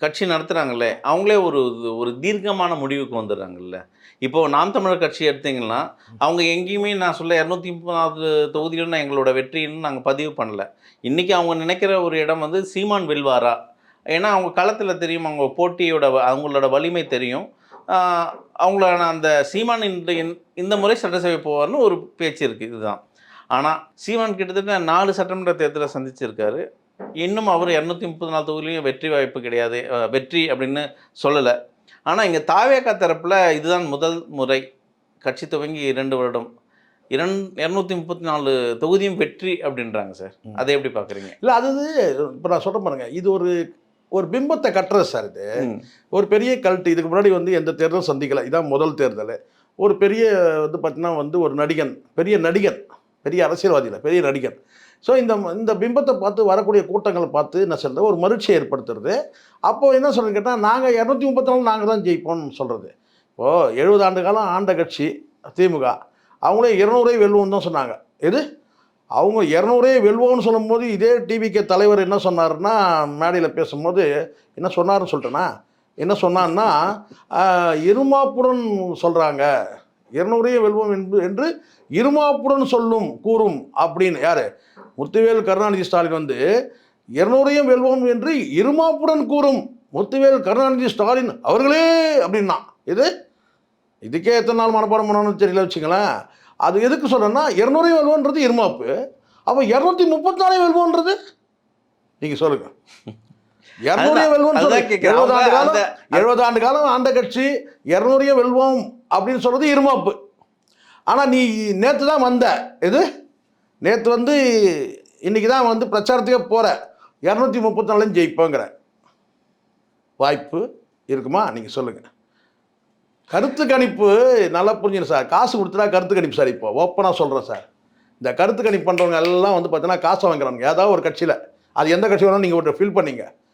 கட்சி நடத்துகிறாங்களே அவங்களே ஒரு ஒரு தீர்க்கமான முடிவுக்கு வந்துடுறாங்கல்ல. இப்போ நாம் தமிழர் கட்சி எடுத்தீங்கன்னா அவங்க எங்கேயுமே நான் சொல்ல 230வது தொகுதியிலும் எங்களோட வெற்றின்னு நாங்கள் பதிவு பண்ணல. இன்றைக்கி அவங்க நினைக்கிற ஒரு இடம் வந்து சீமான் வெல்வாரா. ஏன்னா அவங்க களத்தில் தெரியும், அவங்க போட்டியோட அவங்களோட வலிமை தெரியும். அவங்கள அந்த சீமான் இந்த முறை சட்டசபை போவார்னு ஒரு பேச்சு இருக்குது. இதுதான். ஆனால் சீமான் கிட்டத்தட்ட 4 சட்டமன்ற தேர்தலை சந்திச்சிருக்காரு. இன்னும் அவர் 234 தொகுதியிலையும் வெற்றி வாய்ப்பு கிடையாது. வெற்றி அப்படின்னு சொல்லலை. ஆனால் இங்கே தாவேகா தரப்பில் இதுதான் முதல் முறை. கட்சி துவங்கி 2 வருடம் 234 தொகுதியும் வெற்றி அப்படின்றாங்க சார். அதை எப்படி பார்க்குறீங்க? இல்லை, அது இப்போ நான் சொல்ல பாருங்க, இது ஒரு ஒரு பிம்பத்தை கட்டுறது சார். இது ஒரு பெரிய கல்ட்டு. இதுக்கு முன்னாடி வந்து எந்த தேர்தலும் சந்திக்கலை. இதான் முதல் தேர்தல். ஒரு பெரிய வந்து பார்த்தீங்கன்னா வந்து ஒரு நடிகன், பெரிய நடிகன், பெரிய அரசியல்வாதியில் பெரிய நடிகன். ஸோ இந்த பிம்பத்தை பார்த்து வரக்கூடிய கூட்டங்களை பார்த்து என்ன சொல்கிறது, ஒரு மகிழ்ச்சியை ஏற்படுத்துறது. அப்போது என்ன சொல்கிறது கேட்டால், நாங்கள் 234 நாங்கள் தான் ஜெயிப்போம்னு சொல்கிறது. இப்போது 70 ஆண்டு காலம் ஆண்ட கட்சி திமுக, அவங்களே 200 வெல்வோம்னு தான் சொன்னாங்க. எது அவங்க 200 வெல்வோம்னு சொல்லும்போது இதே டிவிகே தலைவர் என்ன சொன்னார்னா, மேடையில் பேசும்போது என்ன சொன்னார்னு சொல்லிட்டேன்னா, என்ன சொன்னான்னா, இருமாப்புடன் சொல்கிறாங்க, 200 வெல்வோம் என்று இருமாப்புடன் சொல்லும் கூறும் அப்படின்னு. யார்? முத்துவேல் கருணாநிதி ஸ்டாலின் வந்து 200 வெல்வோம் என்று இருமாப்புடன் கூறும் முத்துவேல் கருணாநிதி ஸ்டாலின் அவர்களே அப்படின்னா. இதுக்கே எத்தனை நாள் மனப்பாடம் பண்ணணும்னு தெரியல வச்சுங்களேன். அது எதுக்கு சொல்கிறேன்னா, 200 வெல்வோன்றது இருமாப்பு. அப்போ 234 வெல்வோன்றது நீங்கள் சொல்லுங்கள். 200 வெல்வோம் 70 ஆண்டு காலம் ஆண்ட கட்சி 200 வெல்வோம் அப்படின்னு சொல்கிறது இருமாப்பு. ஆனால் நீ நேற்று தான் வந்த, நேற்று வந்து இன்றைக்கி தான் வந்து பிரச்சாரத்துக்கே போகிற, 234 ஜெயிப்போங்கிற வாய்ப்பு இருக்குமா? நீங்கள் சொல்லுங்கள். கருத்து கணிப்பு நல்லா புரிஞ்சுங்க சார். காசு கொடுத்துட்டா கருத்து கணிப்பு சார். இப்போ ஓப்பனாக சொல்கிறேன் சார், இந்த கருத்து கணிப்பு பண்ணுறவங்க எல்லாம் வந்து பார்த்தீங்கன்னா காசு வாங்குறாங்க ஏதாவது ஒரு கட்சியில். அது எந்த கட்சி வேணாலும் நீங்கள் ஒரு ஃபில் பண்ணிங்க.